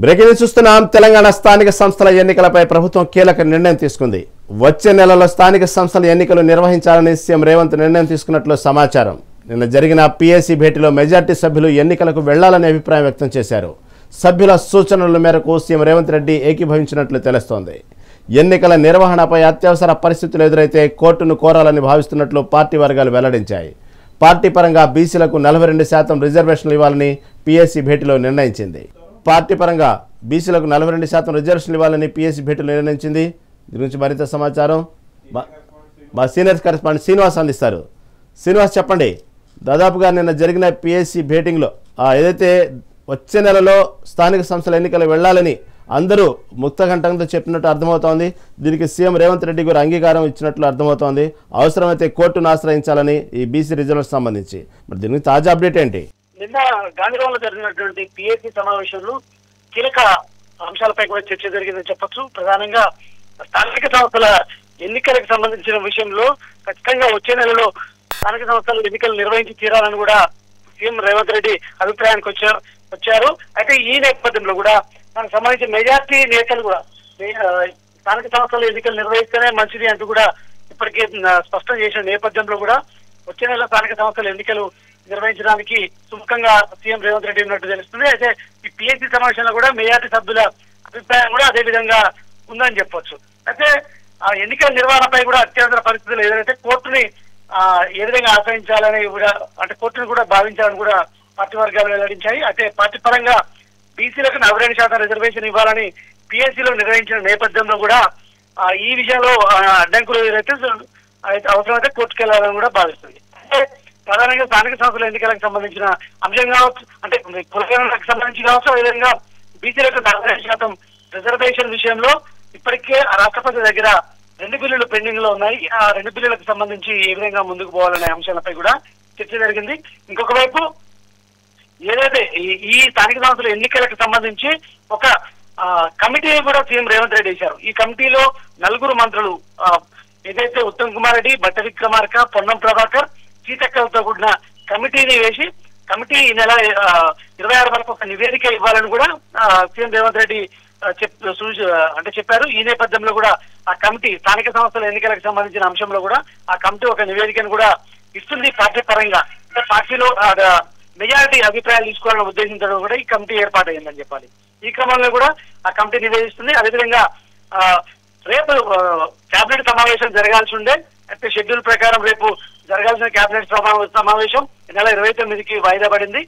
Breaking news చూస్తున్నాం. తెలంగాణ స్థానిక సంస్థల ఎన్నికలపై ప్రభుత్వం కీలక నిర్ణయం తీసుకుంది. వచ్చే నెలలో స్థానిక సంస్థల ఎన్నికలు నిర్వహించాలని సీఎం రేవంత్ నిర్ణయం తీసుకున్నట్లు సమాచారం. నిన్న జరిగిన పీఏసీ భేటీలో మెజార్టీ సభ్యులు ఎన్నికలకు వెళ్లాలనే అభిప్రాయం వ్యక్తం చేశారు. సభ్యుల సూచనల మేరకు సీఎం రేవంత్ రెడ్డి ఏకీభవించినట్లు తెలుస్తోంది. ఎన్నికల నిర్వహణపై అత్యవసర పరిస్థితులు ఎదురైతే కోర్టును కోరాలని భావిస్తున్నట్లు పార్టీ వర్గాలు వెల్లడించాయి. పార్టీ పరంగా బీసీలకు 42% రిజర్వేషన్లు ఇవ్వాలని పీఏసీ భేటీలో నిర్ణయించింది. పార్టీ పరంగా బీసీలకు 42% రిజర్వేషన్లు ఇవ్వాలని పీఏసీ భేటీలో నిర్ణయించింది. దీని గురించి మరింత సమాచారం మా సీనియర్ కరెస్పాండెంట్ శ్రీనివాస్ అందిస్తారు. శ్రీనివాస్, చెప్పండి. దాదాపుగా నిన్న జరిగిన పీఏసీ భేటీలో ఏదైతే వచ్చే నెలలో స్థానిక సంస్థల ఎన్నికలు వెళ్లాలని అందరూ ముక్తకంఠంతో చెప్పినట్టు అర్థమవుతోంది. దీనికి సీఎం రేవంత్ రెడ్డి గారు అంగీకారం ఇచ్చినట్లు అర్థమవుతోంది. అవసరమైతే కోర్టును ఆశ్రయించాలని ఈ బీసీ రిజర్వ్ సంబంధించి మరి దీనికి తాజా అప్డేట్ ఏంటి? నిన్న గాంధీభవన్లో జరిగినటువంటి పీఏసీ సమావేశంలో కీలక అంశాలపై కూడా చర్చ జరిగిందని చెప్పొచ్చు. ప్రధానంగా స్థానిక సంస్థల ఎన్నికలకు సంబంధించిన విషయంలో ఖచ్చితంగా వచ్చే నెలలో స్థానిక సంస్థల ఎన్నికలు నిర్వహించి తీరాలని కూడా సీఎం రేవంత్ రెడ్డి అభిప్రాయానికి వచ్చారు. అయితే ఈ నేపథ్యంలో కూడా దానికి సంబంధించిన మెజార్టీ నేతలు కూడా స్థానిక సంస్థల ఎన్నికలు నిర్వహిస్తేనే మంచిది అంటూ కూడా ఇప్పటికే స్పష్టం చేసిన నేపథ్యంలో కూడా వచ్చే నెల స్థానిక సంస్థల ఎన్నికలు నిర్వహించడానికి సుముఖంగా సీఎం రేవంత్ రెడ్డి ఉన్నట్టు తెలుస్తుంది. అయితే ఈ పీఏసీ సమావేశంలో కూడా మెజార్టీ సభ్యుల అభిప్రాయం కూడా అదే విధంగా ఉందని చెప్పొచ్చు. అయితే ఆ ఎన్నికల నిర్వహణపై కూడా అత్యవసర పరిస్థితులు ఏదైతే కోర్టుని ఏ విధంగా ఆశ్రయించాలని కూడా అంటే కోర్టును కూడా భావించాలని కూడా పార్టీ వర్గాలు వెల్లడించాయి. అయితే పార్టీ పరంగా బీసీలకు 42% రిజర్వేషన్ ఇవ్వాలని పీఎస్సీలో నిర్వహించిన నేపథ్యంలో కూడా ఈ విషయంలో అడ్డంకులు ఏదైతే అవసరమైతే కోర్టుకు వెళ్లాలని కూడా భావిస్తుంది. అంటే ప్రధానంగా స్థానిక సంస్థల ఎన్నికలకు సంబంధించిన అంశం కావచ్చు, అంటే కులగణనకు సంబంధించి కావచ్చు, అదేవిధంగా బీసీలకు 42% రిజర్వేషన్ విషయంలో ఇప్పటికే రాష్ట్రపతి దగ్గర 2 బిల్లులు పెండింగ్ లో ఉన్నాయి. ఆ 2 బిల్లులకు సంబంధించి ఏ విధంగా ముందుకు పోవాలనే అంశాలపై కూడా చర్చ జరిగింది. ఇంకొక వైపు ఏదైతే ఈ స్థానిక సంస్థల ఎన్నికలకు సంబంధించి ఒక కమిటీ కూడా సీఎం రేవంత్ రెడ్డి వేశారు. ఈ కమిటీలో 4 మంత్రులు ఏదైతే ఉత్తమ్ కుమార్ రెడ్డి, బట్ట విక్రమార్క, పొన్నం ప్రభాకర్, సీతక్కలతో కూడిన కమిటీని వేసి కమిటీ ఈ నెల 26 వరకు ఒక నివేదిక ఇవ్వాలని కూడా సీఎం రేవంత్ రెడ్డి చెప్పారు. ఈ నేపథ్యంలో కూడా ఆ కమిటీ స్థానిక సంస్థల ఎన్నికలకు సంబంధించిన అంశంలో కూడా ఆ కమిటీ ఒక నివేదికను కూడా ఇస్తుంది. పార్టీ పరంగా అంటే పార్టీలో మెజారిటీ అభిప్రాయాలు తీసుకోవాలని ఉద్దేశించడం కూడా ఈ కమిటీ ఏర్పాటైందని చెప్పాలి. ఈ క్రమంలో కూడా ఆ కమిటీ నివేదిస్తుంది. అదేవిధంగా రేపు కేబినెట్ సమావేశం జరగాల్సి ఉండే, అయితే షెడ్యూల్ ప్రకారం రేపు జరగాల్సిన కేబినెట్ సమావేశం నెల 29కి వాయిదా పడింది.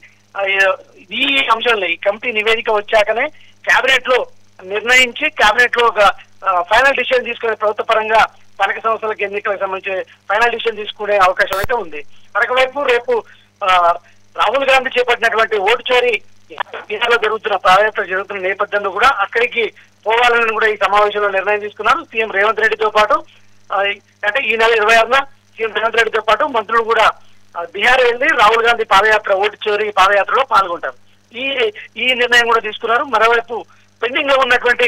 ఈ అంశంలో ఈ కమిటీ నివేదిక వచ్చాకనే కేబినెట్ లో నిర్ణయించి కేబినెట్ లో ఒక ఫైనల్ డిసిషన్ తీసుకునే ప్రభుత్వ పరంగా స్థానిక సంస్థలకు ఎన్నికలకు సంబంధించి ఫైనల్ డిసిషన్ తీసుకునే అవకాశం అయితే ఉంది. మరొకవైపు రేపు రాహుల్ గాంధీ చేపట్టినటువంటి ఓటు చోరీ బీహార్లో జరుగుతున్న నేపథ్యంలో కూడా అక్కడికి పోవాలని కూడా ఈ సమావేశంలో నిర్ణయం తీసుకున్నారు. సీఎం రేవంత్ రెడ్డితో పాటు అంటే ఈ నెల 26న సీఎం రేవంత్ రెడ్డితో పాటు మంత్రులు కూడా బీహార్ వెళ్లి రాహుల్ గాంధీ ఓటు చోరీ పాదయాత్రలో పాల్గొంటారు. ఈ నిర్ణయం కూడా తీసుకున్నారు. మరోవైపు పెండింగ్ లో ఉన్నటువంటి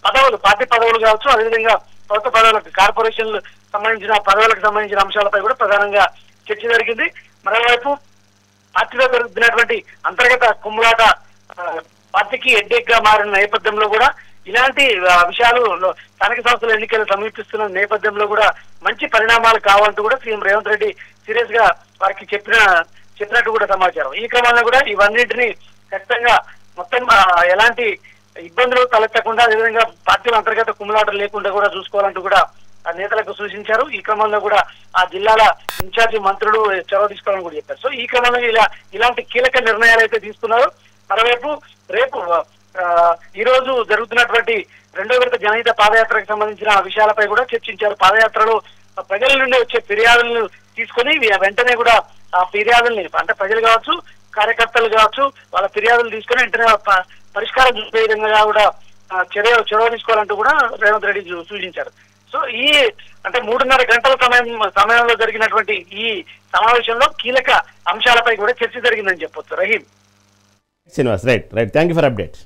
పదవులు, పార్టీ పదవులు కావచ్చు, అదేవిధంగా ప్రభుత్వ పదవులకు కార్పొరేషన్లు పదవులకు సంబంధించిన అంశాలపై కూడా ప్రధానంగా చర్చ జరిగింది. మరోవైపు పార్టీలో జరుగుతున్నటువంటి అంతర్గత కుమ్ములాట పార్టీకి హెడ్డేక్ గా మారిన నేపథ్యంలో కూడా ఇలాంటి విషయాలు స్థానిక సంస్థల ఎన్నికలు సమీపిస్తున్న నేపథ్యంలో కూడా మంచి పరిణామాలు కావాలంటూ కూడా సీఎం రేవంత్ రెడ్డి సీరియస్ గా వారికి చెప్పినట్టు కూడా సమాచారం. ఈ క్రమంలో కూడా ఇవన్నింటినీ ఖచ్చితంగా మొత్తం ఎలాంటి ఇబ్బందులు తలెత్తకుండా అదేవిధంగా పార్టీల అంతర్గత కుమ్ములాటలు లేకుండా కూడా చూసుకోవాలంటూ కూడా నేతలకు సూచించారు. ఈ క్రమంలో కూడా ఆ జిల్లాల ఇన్ఛార్జి మంత్రులు చొరవ తీసుకోవాలని కూడా చెప్పారు. సో ఈ క్రమంలో ఇలాంటి కీలక నిర్ణయాలు అయితే తీసుకున్నారు. మరోవైపు రేపు ఈ రోజు జరుగుతున్నటువంటి 2వ విడత జనహిత పాదయాత్రకు సంబంధించిన విషయాలపై కూడా చర్చించారు. పాదయాత్రలో ప్రజల నుండి వచ్చే ఫిర్యాదులను తీసుకొని వెంటనే కూడా ఆ ఫిర్యాదుల్ని అంటే ప్రజలు కావచ్చు, కార్యకర్తలు కావచ్చు, వాళ్ళ ఫిర్యాదులు తీసుకొని వెంటనే పరిష్కారం చూసే విధంగా కూడా చొరవ తీసుకోవాలంటూ కూడా రేవంత్ రెడ్డి సూచించారు. సో ఈ అంటే 3:30 గంటల సమయంలో జరిగినటువంటి ఈ సమావేశంలో కీలక అంశాలపై కూడా చర్చ జరిగిందని చెప్పొచ్చు. Rahim, Srinivas, right. Thank you for update.